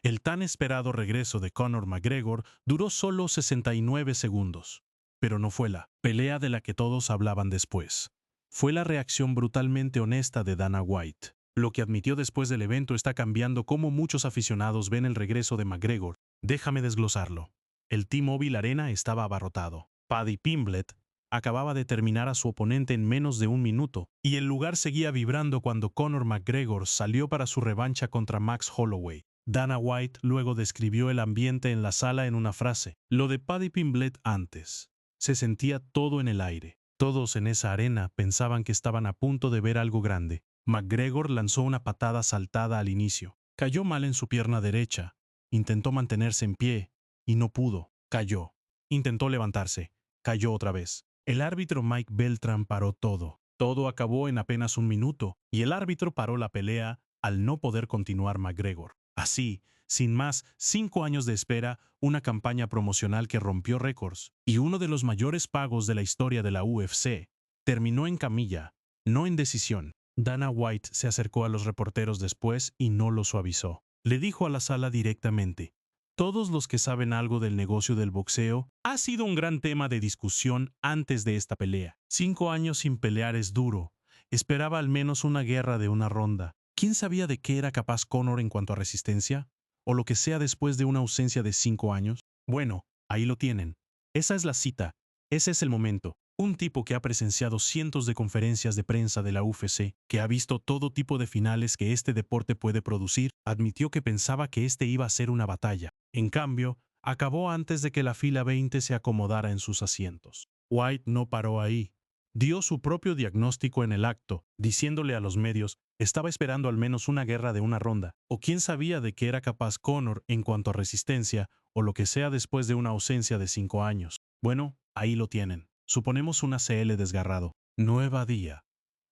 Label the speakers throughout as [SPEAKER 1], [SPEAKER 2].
[SPEAKER 1] El tan esperado regreso de Conor McGregor duró solo 69 segundos. Pero no fue la pelea de la que todos hablaban después. Fue la reacción brutalmente honesta de Dana White. Lo que admitió después del evento está cambiando cómo muchos aficionados ven el regreso de McGregor. Déjame desglosarlo. El T-Mobile Arena estaba abarrotado. Paddy Pimblett acababa de terminar a su oponente en menos de un minuto, y el lugar seguía vibrando cuando Conor McGregor salió para su revancha contra Max Holloway. Dana White luego describió el ambiente en la sala en una frase: lo de Paddy Pimblett antes. Se sentía todo en el aire. Todos en esa arena pensaban que estaban a punto de ver algo grande. McGregor lanzó una patada saltada al inicio. Cayó mal en su pierna derecha. Intentó mantenerse en pie y no pudo. Cayó. Intentó levantarse. Cayó otra vez. El árbitro Mike Beltran paró todo. Todo acabó en apenas un minuto y el árbitro paró la pelea al no poder continuar McGregor. Así, sin más, 5 años de espera, una campaña promocional que rompió récords y uno de los mayores pagos de la historia de la UFC, terminó en camilla, no en decisión. Dana White se acercó a los reporteros después y no lo suavizó. Le dijo a la sala directamente: todos los que saben algo del negocio del boxeo, ha sido un gran tema de discusión antes de esta pelea. 5 años sin pelear es duro. Esperaba al menos una guerra de una ronda. ¿Quién sabía de qué era capaz Conor en cuanto a resistencia? ¿O lo que sea después de una ausencia de 5 años? Bueno, ahí lo tienen. Esa es la cita. Ese es el momento. Un tipo que ha presenciado cientos de conferencias de prensa de la UFC, que ha visto todo tipo de finales que este deporte puede producir, admitió que pensaba que este iba a ser una batalla. En cambio, acabó antes de que la fila 20 se acomodara en sus asientos. White no paró ahí. Dio su propio diagnóstico en el acto, diciéndole a los medios: estaba esperando al menos una guerra de una ronda, o quién sabía de qué era capaz Conor en cuanto a resistencia, o lo que sea después de una ausencia de 5 años. Bueno, ahí lo tienen. Suponemos un ACL desgarrado. No evadía.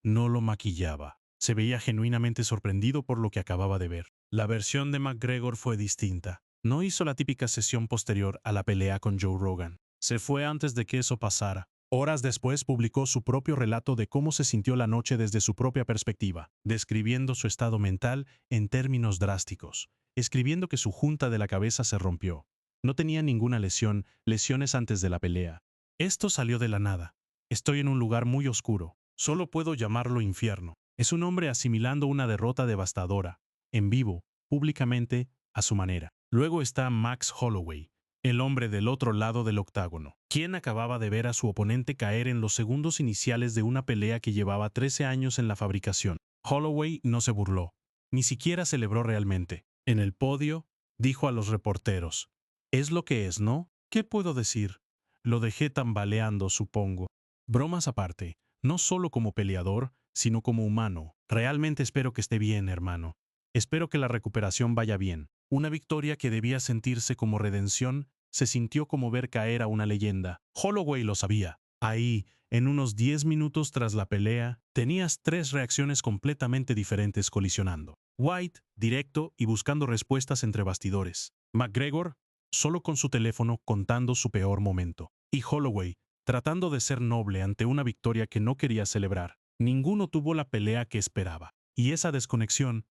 [SPEAKER 1] No lo maquillaba. Se veía genuinamente sorprendido por lo que acababa de ver. La versión de McGregor fue distinta. No hizo la típica sesión posterior a la pelea con Joe Rogan. Se fue antes de que eso pasara. Horas después publicó su propio relato de cómo se sintió la noche desde su propia perspectiva, describiendo su estado mental en términos drásticos, escribiendo que su junta de la cabeza se rompió. No tenía ninguna lesión, lesiones antes de la pelea. Esto salió de la nada. Estoy en un lugar muy oscuro. Solo puedo llamarlo infierno. Es un hombre asimilando una derrota devastadora, en vivo, públicamente, a su manera. Luego está Max Holloway, el hombre del otro lado del octágono, quien acababa de ver a su oponente caer en los segundos iniciales de una pelea que llevaba 13 años en la fabricación. Holloway no se burló, ni siquiera celebró realmente. En el podio, dijo a los reporteros: es lo que es, ¿no? ¿Qué puedo decir? Lo dejé tambaleando, supongo. Bromas aparte, no solo como peleador, sino como humano. Realmente espero que esté bien, hermano. Espero que la recuperación vaya bien. Una victoria que debía sentirse como redención, se sintió como ver caer a una leyenda. Holloway lo sabía. Ahí, en unos 10 minutos tras la pelea, tenías 3 reacciones completamente diferentes colisionando. White, directo y buscando respuestas entre bastidores. McGregor, solo con su teléfono contando su peor momento. Y Holloway, tratando de ser noble ante una victoria que no quería celebrar. Ninguno tuvo la pelea que esperaba. Y esa desconexión,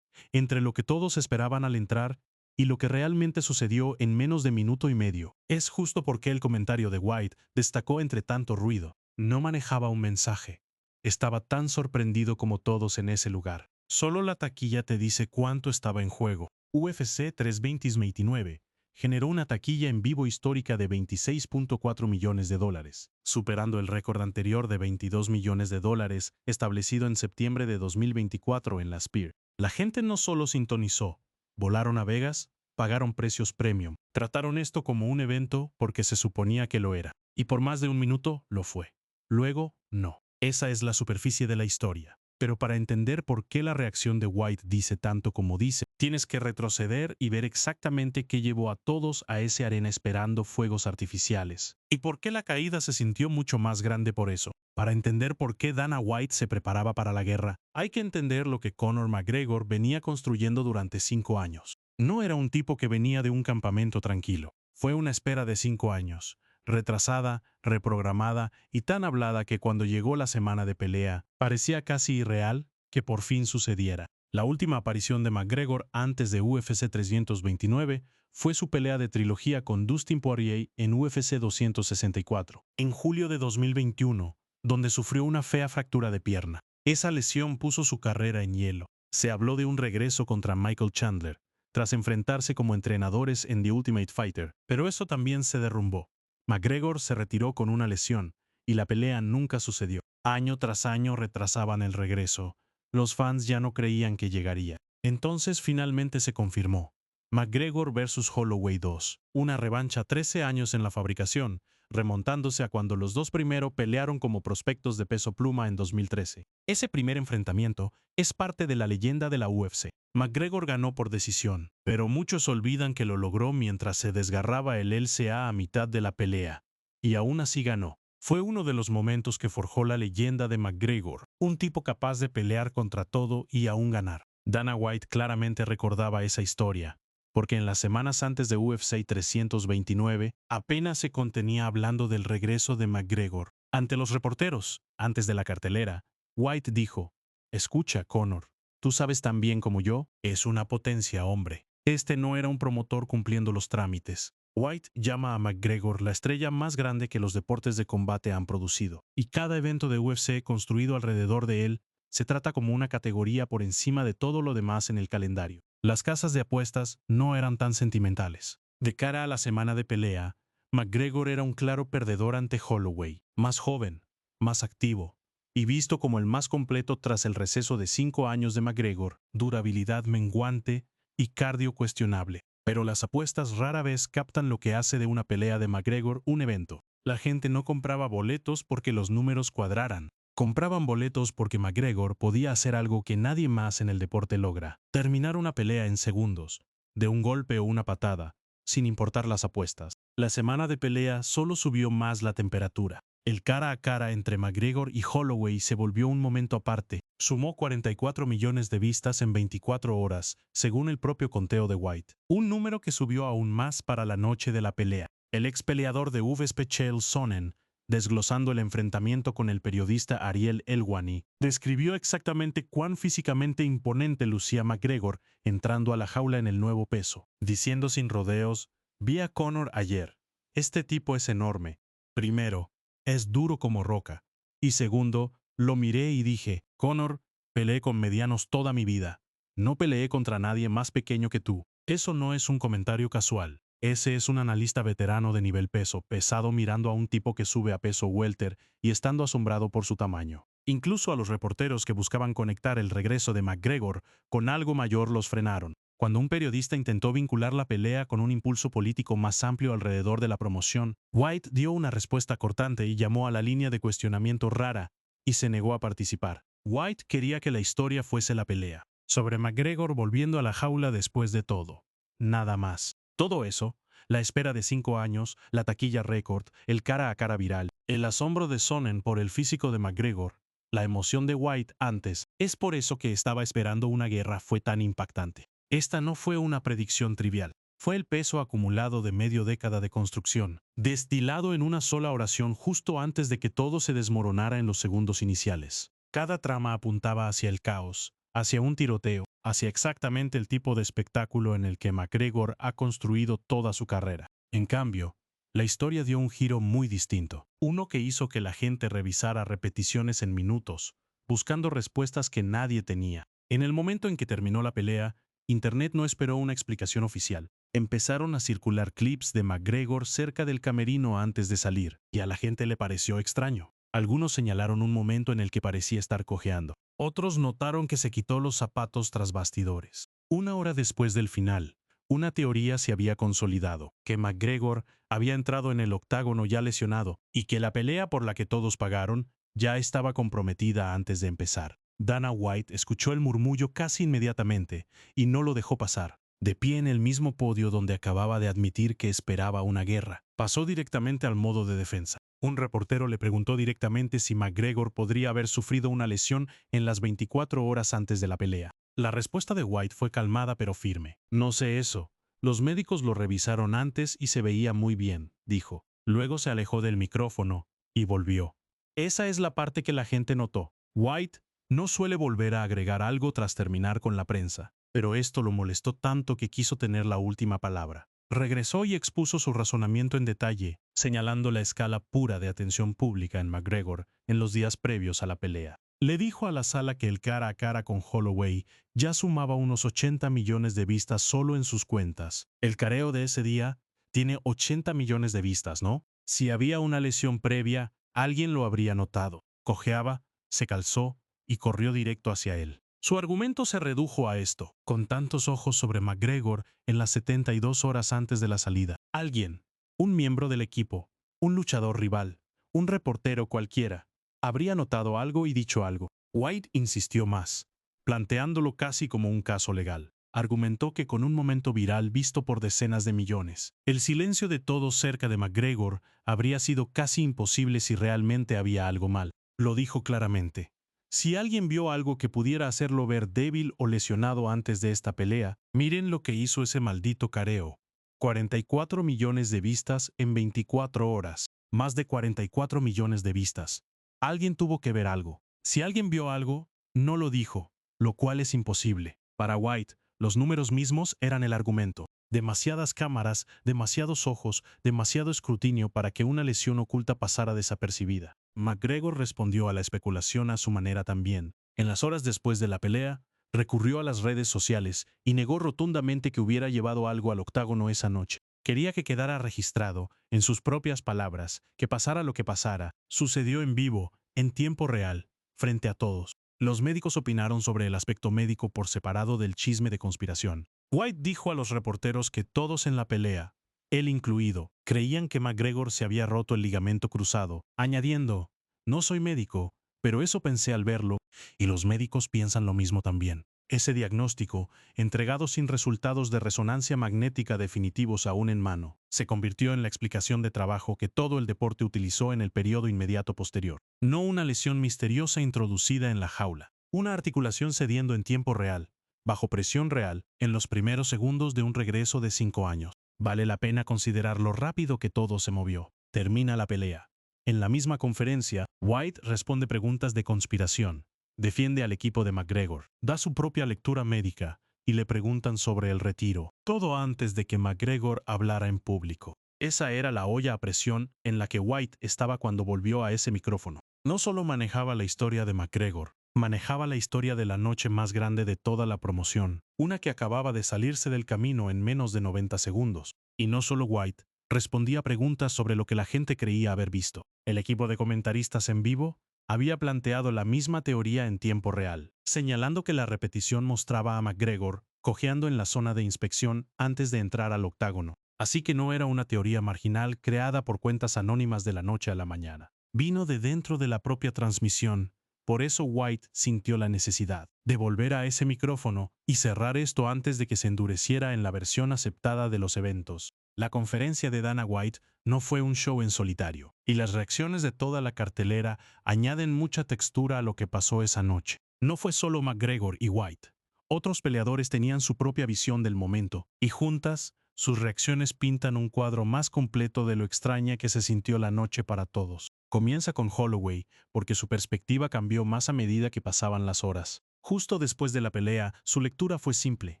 [SPEAKER 1] entre lo que todos esperaban al entrar y lo que realmente sucedió en menos de minuto y medio, es justo porque el comentario de White destacó entre tanto ruido. No manejaba un mensaje. Estaba tan sorprendido como todos en ese lugar. Solo la taquilla te dice cuánto estaba en juego. UFC 329 generó una taquilla en vivo histórica de $26.4 millones, superando el récord anterior de $22 millones establecido en septiembre de 2024 en la Sphere. La gente no solo sintonizó, volaron a Vegas, pagaron precios premium, trataron esto como un evento porque se suponía que lo era, y por más de un minuto lo fue. Luego, no. Esa es la superficie de la historia. Pero para entender por qué la reacción de White dice tanto como dice, tienes que retroceder y ver exactamente qué llevó a todos a esa arena esperando fuegos artificiales. Y por qué la caída se sintió mucho más grande por eso. Para entender por qué Dana White se preparaba para la guerra, hay que entender lo que Conor McGregor venía construyendo durante 5 años. No era un tipo que venía de un campamento tranquilo. Fue una espera de 5 años. Retrasada, reprogramada y tan hablada que cuando llegó la semana de pelea, parecía casi irreal que por fin sucediera. La última aparición de McGregor antes de UFC 329 fue su pelea de trilogía con Dustin Poirier en UFC 264, en julio de 2021, donde sufrió una fea fractura de pierna. Esa lesión puso su carrera en hielo. Se habló de un regreso contra Michael Chandler, tras enfrentarse como entrenadores en The Ultimate Fighter, pero eso también se derrumbó. McGregor se retiró con una lesión, y la pelea nunca sucedió. Año tras año retrasaban el regreso. Los fans ya no creían que llegaría. Entonces finalmente se confirmó. McGregor vs. Holloway 2, una revancha 13 años en la fabricación, remontándose a cuando los dos primero pelearon como prospectos de peso pluma en 2013. Ese primer enfrentamiento es parte de la leyenda de la UFC. McGregor ganó por decisión, pero muchos olvidan que lo logró mientras se desgarraba el LCA a mitad de la pelea. Y aún así ganó. Fue uno de los momentos que forjó la leyenda de McGregor, un tipo capaz de pelear contra todo y aún ganar. Dana White claramente recordaba esa historia, porque en las semanas antes de UFC 329 apenas se contenía hablando del regreso de McGregor. Ante los reporteros, antes de la cartelera, White dijo: «Escucha, Conor, tú sabes tan bien como yo, es una potencia, hombre». Este no era un promotor cumpliendo los trámites. White llama a McGregor la estrella más grande que los deportes de combate han producido, y cada evento de UFC construido alrededor de él se trata como una categoría por encima de todo lo demás en el calendario. Las casas de apuestas no eran tan sentimentales. De cara a la semana de pelea, McGregor era un claro perdedor ante Holloway, más joven, más activo, y visto como el más completo tras el receso de 5 años de McGregor, durabilidad menguante y cardio cuestionable. Pero las apuestas rara vez captan lo que hace de una pelea de McGregor un evento. La gente no compraba boletos porque los números cuadraran. Compraban boletos porque McGregor podía hacer algo que nadie más en el deporte logra: terminar una pelea en segundos, de un golpe o una patada, sin importar las apuestas. La semana de pelea solo subió más la temperatura. El cara a cara entre McGregor y Holloway se volvió un momento aparte. Sumó 44 millones de vistas en 24 horas, según el propio conteo de White. Un número que subió aún más para la noche de la pelea. El ex peleador de UFC Chael Sonnen, desglosando el enfrentamiento con el periodista Ariel Helwani, describió exactamente cuán físicamente imponente lucía McGregor entrando a la jaula en el nuevo peso, diciendo sin rodeos: «Vi a Conor ayer. Este tipo es enorme. Primero, es duro como roca. Y segundo, lo miré y dije: Conor, peleé con medianos toda mi vida. No peleé contra nadie más pequeño que tú». Eso no es un comentario casual. Ese es un analista veterano de nivel peso pesado mirando a un tipo que sube a peso welter y estando asombrado por su tamaño. Incluso a los reporteros que buscaban conectar el regreso de McGregor con algo mayor los frenaron. Cuando un periodista intentó vincular la pelea con un impulso político más amplio alrededor de la promoción, White dio una respuesta cortante y llamó a la línea de cuestionamiento rara y se negó a participar. White quería que la historia fuese la pelea sobre McGregor volviendo a la jaula después de todo. Nada más. Todo eso, la espera de 5 años, la taquilla récord, el cara a cara viral, el asombro de Sonnen por el físico de McGregor, la emoción de White antes, es por eso que estaba esperando una guerra fue tan impactante. Esta no fue una predicción trivial. Fue el peso acumulado de medio década de construcción, destilado en una sola oración justo antes de que todo se desmoronara en los segundos iniciales. Cada trama apuntaba hacia el caos, hacia un tiroteo, hacia exactamente el tipo de espectáculo en el que McGregor ha construido toda su carrera. En cambio, la historia dio un giro muy distinto, uno que hizo que la gente revisara repeticiones en minutos, buscando respuestas que nadie tenía. En el momento en que terminó la pelea, Internet no esperó una explicación oficial. Empezaron a circular clips de McGregor cerca del camerino antes de salir, y a la gente le pareció extraño. Algunos señalaron un momento en el que parecía estar cojeando. Otros notaron que se quitó los zapatos tras bastidores. Una hora después del final, una teoría se había consolidado, que McGregor había entrado en el octágono ya lesionado y que la pelea por la que todos pagaron ya estaba comprometida antes de empezar. Dana White escuchó el murmullo casi inmediatamente y no lo dejó pasar. De pie en el mismo podio donde acababa de admitir que esperaba una guerra, pasó directamente al modo de defensa. Un reportero le preguntó directamente si McGregor podría haber sufrido una lesión en las 24 horas antes de la pelea. La respuesta de White fue calmada pero firme. «No sé eso. Los médicos lo revisaron antes y se veía muy bien», dijo. Luego se alejó del micrófono y volvió. Esa es la parte que la gente notó. White No suele volver a agregar algo tras terminar con la prensa, pero esto lo molestó tanto que quiso tener la última palabra. Regresó y expuso su razonamiento en detalle, señalando la escala pura de atención pública en McGregor en los días previos a la pelea. Le dijo a la sala que el cara a cara con Holloway ya sumaba unos 80 millones de vistas solo en sus cuentas. El careo de ese día tiene 80 millones de vistas, ¿no? Si había una lesión previa, alguien lo habría notado. Cojeaba, se calzó y corrió directo hacia él. Su argumento se redujo a esto, con tantos ojos sobre McGregor en las 72 horas antes de la salida. Alguien, un miembro del equipo, un luchador rival, un reportero cualquiera, habría notado algo y dicho algo. White insistió más, planteándolo casi como un caso legal. Argumentó que con un momento viral visto por decenas de millones, el silencio de todos cerca de McGregor habría sido casi imposible si realmente había algo mal. Lo dijo claramente. Si alguien vio algo que pudiera hacerlo ver débil o lesionado antes de esta pelea, miren lo que hizo ese maldito careo. 44 millones de vistas en 24 horas. Más de 44 millones de vistas. Alguien tuvo que ver algo. Si alguien vio algo, no lo dijo, lo cual es imposible. Para White, los números mismos eran el argumento. Demasiadas cámaras, demasiados ojos, demasiado escrutinio para que una lesión oculta pasara desapercibida. McGregor respondió a la especulación a su manera también. En las horas después de la pelea, recurrió a las redes sociales y negó rotundamente que hubiera llevado algo al octágono esa noche. Quería que quedara registrado, en sus propias palabras, que pasara lo que pasara, sucedió en vivo, en tiempo real, frente a todos. Los médicos opinaron sobre el aspecto médico por separado del chisme de conspiración. White dijo a los reporteros que todos en la pelea, él incluido, creían que McGregor se había roto el ligamento cruzado, añadiendo, no soy médico, pero eso pensé al verlo, y los médicos piensan lo mismo también. Ese diagnóstico, entregado sin resultados de resonancia magnética definitivos aún en mano, se convirtió en la explicación de trabajo que todo el deporte utilizó en el periodo inmediato posterior. No una lesión misteriosa introducida en la jaula, una articulación cediendo en tiempo real, bajo presión real, en los primeros segundos de un regreso de 5 años. Vale la pena considerar lo rápido que todo se movió. Termina la pelea. En la misma conferencia, White responde preguntas de conspiración. Defiende al equipo de McGregor, da su propia lectura médica y le preguntan sobre el retiro. Todo antes de que McGregor hablara en público. Esa era la olla a presión en la que White estaba cuando volvió a ese micrófono. No solo manejaba la historia de McGregor, manejaba la historia de la noche más grande de toda la promoción, una que acababa de salirse del camino en menos de 90 segundos. Y no solo White, respondía preguntas sobre lo que la gente creía haber visto. El equipo de comentaristas en vivo había planteado la misma teoría en tiempo real, señalando que la repetición mostraba a McGregor cojeando en la zona de inspección antes de entrar al octágono. Así que no era una teoría marginal creada por cuentas anónimas de la noche a la mañana. Vino de dentro de la propia transmisión. Por eso White sintió la necesidad de volver a ese micrófono y cerrar esto antes de que se endureciera en la versión aceptada de los eventos. La conferencia de Dana White no fue un show en solitario, y las reacciones de toda la cartelera añaden mucha textura a lo que pasó esa noche. No fue solo McGregor y White. Otros peleadores tenían su propia visión del momento, y juntas, sus reacciones pintan un cuadro más completo de lo extraña que se sintió la noche para todos. Comienza con Holloway, porque su perspectiva cambió más a medida que pasaban las horas. Justo después de la pelea, su lectura fue simple.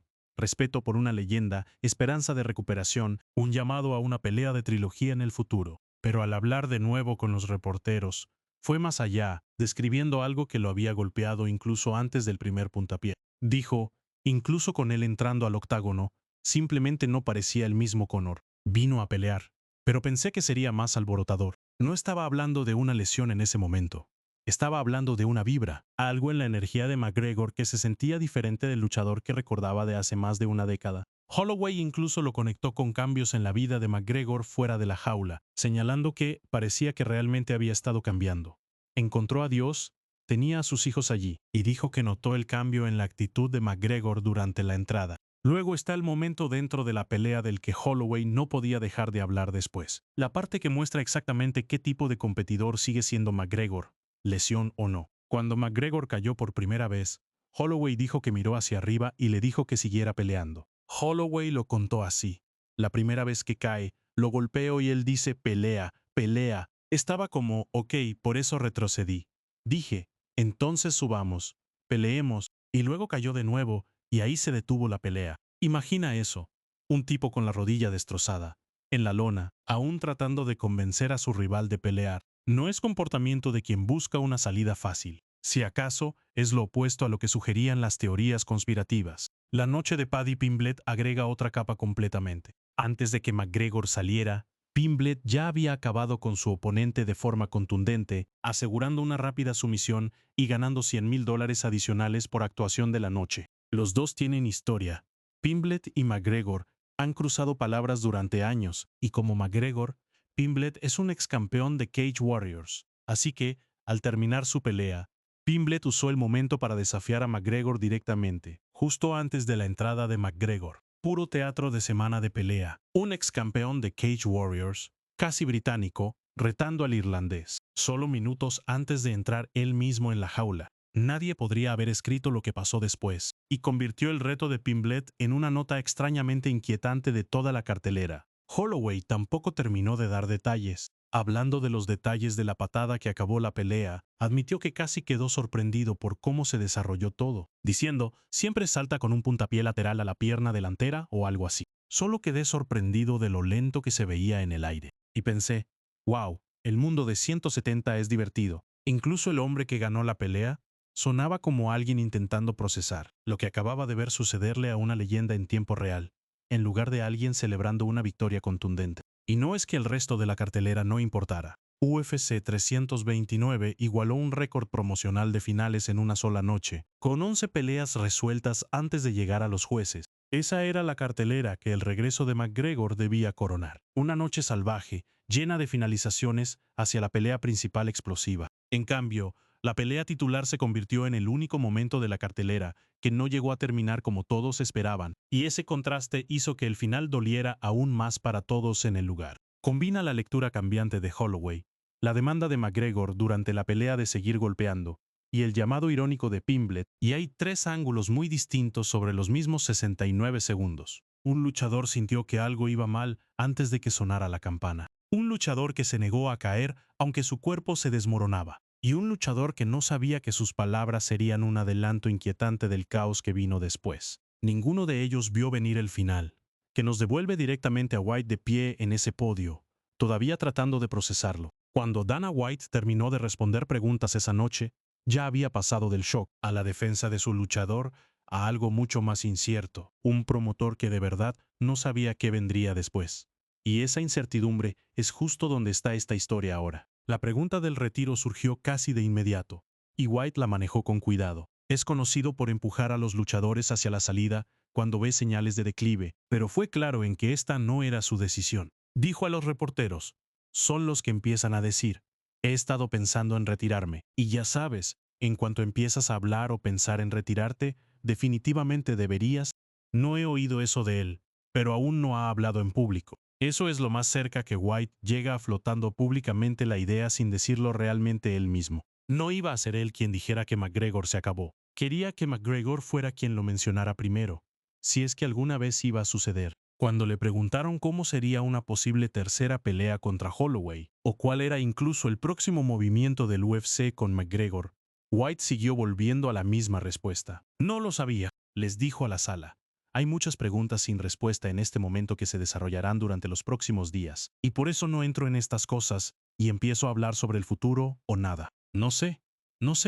[SPEAKER 1] Respeto por una leyenda, esperanza de recuperación, un llamado a una pelea de trilogía en el futuro. Pero al hablar de nuevo con los reporteros, fue más allá, describiendo algo que lo había golpeado incluso antes del primer puntapié. Dijo, incluso con él entrando al octágono, simplemente no parecía el mismo Conor. Vino a pelear. Pero pensé que sería más alborotador. No estaba hablando de una lesión en ese momento. Estaba hablando de una vibra, algo en la energía de McGregor que se sentía diferente del luchador que recordaba de hace más de una década. Holloway incluso lo conectó con cambios en la vida de McGregor fuera de la jaula, señalando que parecía que realmente había estado cambiando. Encontró a Dios, tenía a sus hijos allí, y dijo que notó el cambio en la actitud de McGregor durante la entrada. Luego está el momento dentro de la pelea del que Holloway no podía dejar de hablar después. La parte que muestra exactamente qué tipo de competidor sigue siendo McGregor, lesión o no. Cuando McGregor cayó por primera vez, Holloway dijo que miró hacia arriba y le dijo que siguiera peleando. Holloway lo contó así. La primera vez que cae, lo golpeo y él dice pelea, pelea. Estaba como, ok, por eso retrocedí. Dije, entonces subamos. peleemos, y luego cayó de nuevo, y ahí se detuvo la pelea. Imagina eso, un tipo con la rodilla destrozada, en la lona, aún tratando de convencer a su rival de pelear. No es comportamiento de quien busca una salida fácil. Si acaso, es lo opuesto a lo que sugerían las teorías conspirativas. La noche de Paddy Pimblett agrega otra capa completamente. Antes de que McGregor saliera, Pimblett ya había acabado con su oponente de forma contundente, asegurando una rápida sumisión y ganando $100,000 adicionales por actuación de la noche. Los dos tienen historia. Pimblett y McGregor han cruzado palabras durante años, y como McGregor, Pimblett es un ex campeón de Cage Warriors. Así que, al terminar su pelea, Pimblett usó el momento para desafiar a McGregor directamente, justo antes de la entrada de McGregor. Puro teatro de semana de pelea. Un ex campeón de Cage Warriors, casi británico, retando al irlandés, solo minutos antes de entrar él mismo en la jaula. Nadie podría haber escrito lo que pasó después, y convirtió el reto de Pimblett en una nota extrañamente inquietante de toda la cartelera. Holloway tampoco terminó de dar detalles. Hablando de los detalles de la patada que acabó la pelea, admitió que casi quedó sorprendido por cómo se desarrolló todo, diciendo, siempre salta con un puntapié lateral a la pierna delantera o algo así. Solo quedé sorprendido de lo lento que se veía en el aire. Y pensé, wow, el mundo de 170 es divertido. Incluso el hombre que ganó la pelea sonaba como alguien intentando procesar lo que acababa de ver sucederle a una leyenda en tiempo real, en lugar de alguien celebrando una victoria contundente. Y no es que el resto de la cartelera no importara. UFC 329 igualó un récord promocional de finales en una sola noche, con 11 peleas resueltas antes de llegar a los jueces. Esa era la cartelera que el regreso de McGregor debía coronar. Una noche salvaje, llena de finalizaciones hacia la pelea principal explosiva. En cambio, la pelea titular se convirtió en el único momento de la cartelera que no llegó a terminar como todos esperaban, y ese contraste hizo que el final doliera aún más para todos en el lugar. Combina la lectura cambiante de Holloway, la demanda de McGregor durante la pelea de seguir golpeando, y el llamado irónico de Pimblett, y hay tres ángulos muy distintos sobre los mismos 69 segundos. Un luchador sintió que algo iba mal antes de que sonara la campana. Un luchador que se negó a caer aunque su cuerpo se desmoronaba. Y un luchador que no sabía que sus palabras serían un adelanto inquietante del caos que vino después. Ninguno de ellos vio venir el final, que nos devuelve directamente a White de pie en ese podio, todavía tratando de procesarlo. Cuando Dana White terminó de responder preguntas esa noche, ya había pasado del shock a la defensa de su luchador a algo mucho más incierto, un promotor que de verdad no sabía qué vendría después. Y esa incertidumbre es justo donde está esta historia ahora. La pregunta del retiro surgió casi de inmediato, y White la manejó con cuidado. Es conocido por empujar a los luchadores hacia la salida cuando ve señales de declive, pero fue claro en que esta no era su decisión. Dijo a los reporteros, son los que empiezan a decir, he estado pensando en retirarme, y ya sabes, en cuanto empiezas a hablar o pensar en retirarte, definitivamente deberías. No he oído eso de él, pero aún no ha hablado en público. Eso es lo más cerca que White llega a flotando públicamente la idea sin decirlo realmente él mismo. No iba a ser él quien dijera que McGregor se acabó. Quería que McGregor fuera quien lo mencionara primero, si es que alguna vez iba a suceder. Cuando le preguntaron cómo sería una posible tercera pelea contra Holloway, o cuál era incluso el próximo movimiento del UFC con McGregor, White siguió volviendo a la misma respuesta. No lo sabía, les dijo a la sala. Hay muchas preguntas sin respuesta en este momento que se desarrollarán durante los próximos días, y por eso no entro en estas cosas y empiezo a hablar sobre el futuro o nada. No sé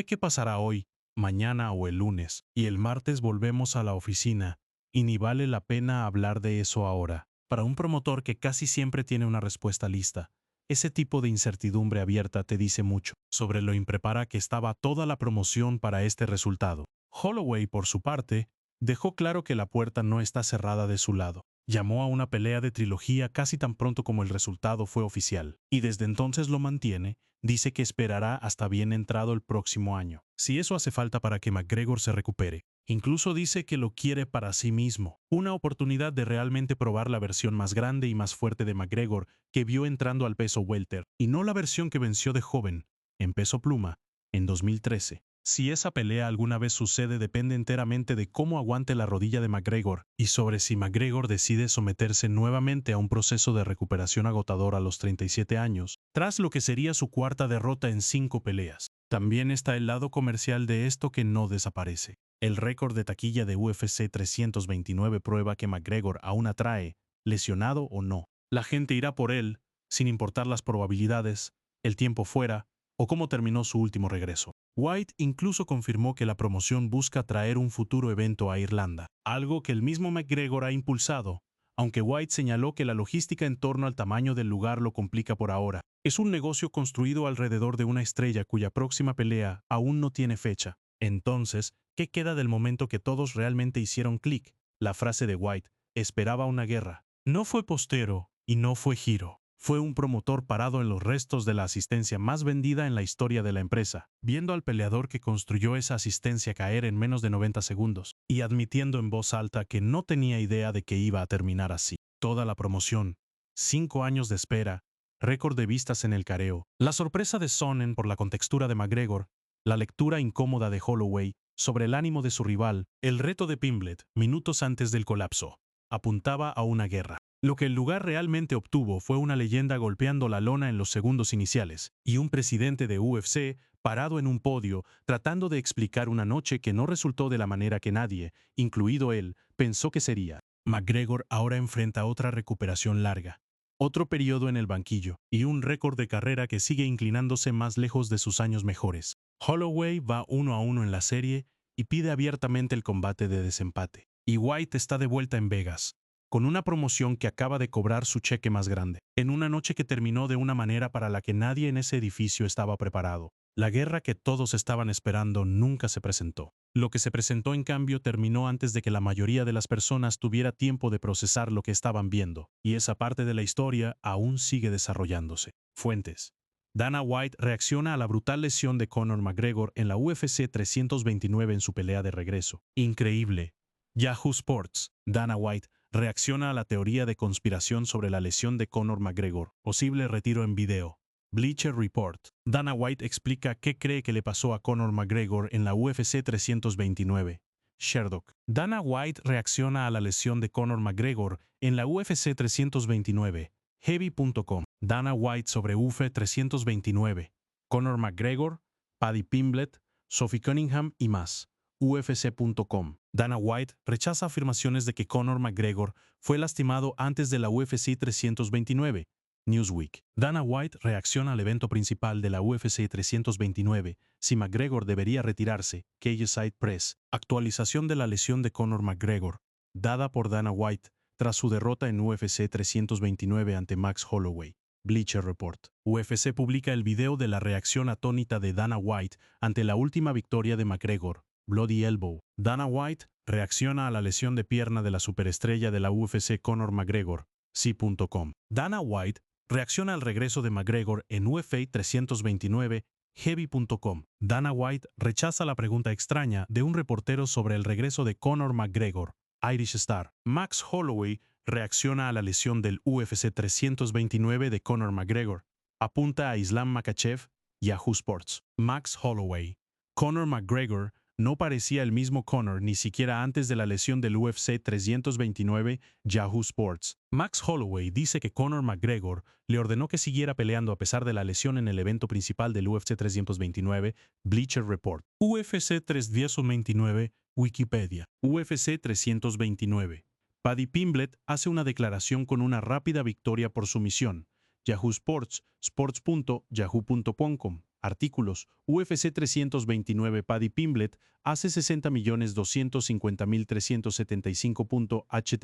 [SPEAKER 1] qué pasará hoy, mañana o el lunes, y el martes volvemos a la oficina, y ni vale la pena hablar de eso ahora. Para un promotor que casi siempre tiene una respuesta lista, ese tipo de incertidumbre abierta te dice mucho sobre lo impreparada que estaba toda la promoción para este resultado. Holloway, por su parte, dejó claro que la puerta no está cerrada de su lado. Llamó a una pelea de trilogía casi tan pronto como el resultado fue oficial, y desde entonces lo mantiene. Dice que esperará hasta bien entrado el próximo año, si eso hace falta para que McGregor se recupere. Incluso dice que lo quiere para sí mismo, una oportunidad de realmente probar la versión más grande y más fuerte de McGregor que vio entrando al peso welter, y no la versión que venció de joven, en peso pluma, en 2013. Si esa pelea alguna vez sucede depende enteramente de cómo aguante la rodilla de McGregor y sobre si McGregor decide someterse nuevamente a un proceso de recuperación agotador a los 37 años, tras lo que sería su cuarta derrota en 5 peleas. También está el lado comercial de esto que no desaparece. El récord de taquilla de UFC 329 prueba que McGregor aún atrae, lesionado o no. La gente irá por él, sin importar las probabilidades, el tiempo fuera o cómo terminó su último regreso. White incluso confirmó que la promoción busca traer un futuro evento a Irlanda, algo que el mismo McGregor ha impulsado, aunque White señaló que la logística en torno al tamaño del lugar lo complica por ahora. Es un negocio construido alrededor de una estrella cuya próxima pelea aún no tiene fecha. Entonces, ¿qué queda del momento que todos realmente hicieron clic? La frase de White, esperaba una guerra. No fue postero y no fue giro. Fue un promotor parado en los restos de la asistencia más vendida en la historia de la empresa, viendo al peleador que construyó esa asistencia caer en menos de 90 segundos, y admitiendo en voz alta que no tenía idea de que iba a terminar así. Toda la promoción, 5 años de espera, récord de vistas en el careo, la sorpresa de Sonnen por la contextura de McGregor, la lectura incómoda de Holloway sobre el ánimo de su rival, el reto de Pimblett, minutos antes del colapso, apuntaba a una guerra. Lo que el lugar realmente obtuvo fue una leyenda golpeando la lona en los segundos iniciales, y un presidente de UFC parado en un podio tratando de explicar una noche que no resultó de la manera que nadie, incluido él, pensó que sería. McGregor ahora enfrenta otra recuperación larga, otro periodo en el banquillo, y un récord de carrera que sigue inclinándose más lejos de sus años mejores. Holloway va 1-1 en la serie y pide abiertamente el combate de desempate. Y White está de vuelta en Vegas, con una promoción que acaba de cobrar su cheque más grande, en una noche que terminó de una manera para la que nadie en ese edificio estaba preparado. La guerra que todos estaban esperando nunca se presentó. Lo que se presentó, en cambio, terminó antes de que la mayoría de las personas tuviera tiempo de procesar lo que estaban viendo, y esa parte de la historia aún sigue desarrollándose. Fuentes. Dana White reacciona a la brutal lesión de Conor McGregor en la UFC 329 en su pelea de regreso. Increíble. Yahoo Sports. Dana White reacciona a la teoría de conspiración sobre la lesión de Conor McGregor, posible retiro en video. Bleacher Report. Dana White explica qué cree que le pasó a Conor McGregor en la UFC 329. Sherdock. Dana White reacciona a la lesión de Conor McGregor en la UFC 329. Heavy.com. Dana White sobre UFC 329. Conor McGregor, Paddy Pimblett, Sophie Cunningham y más. UFC.com. Dana White rechaza afirmaciones de que Conor McGregor fue lastimado antes de la UFC 329. Newsweek. Dana White reacciona al evento principal de la UFC 329, si McGregor debería retirarse. Cageside Press. Actualización de la lesión de Conor McGregor, dada por Dana White tras su derrota en UFC 329 ante Max Holloway. Bleacher Report. UFC publica el video de la reacción atónita de Dana White ante la última victoria de McGregor. Bloody Elbow. Dana White reacciona a la lesión de pierna de la superestrella de la UFC Conor McGregor. C.com. Dana White reacciona al regreso de McGregor en UFC 329. Heavy.com. Dana White rechaza la pregunta extraña de un reportero sobre el regreso de Conor McGregor. Irish Star. Max Holloway reacciona a la lesión del UFC 329 de Conor McGregor. Apunta a Islam Makhachev. Yahoo Sports. Max Holloway. Conor McGregor no parecía el mismo Conor ni siquiera antes de la lesión del UFC 329. Yahoo Sports. Max Holloway dice que Conor McGregor le ordenó que siguiera peleando a pesar de la lesión en el evento principal del UFC 329. Bleacher Report. UFC 329. Wikipedia. UFC 329. Paddy Pimblett hace una declaración con una rápida victoria por sumisión. Yahoo Sports, sports.yahoo.com. Artículos. UFC 329. Paddy Pimblett hace 60.250.375.ht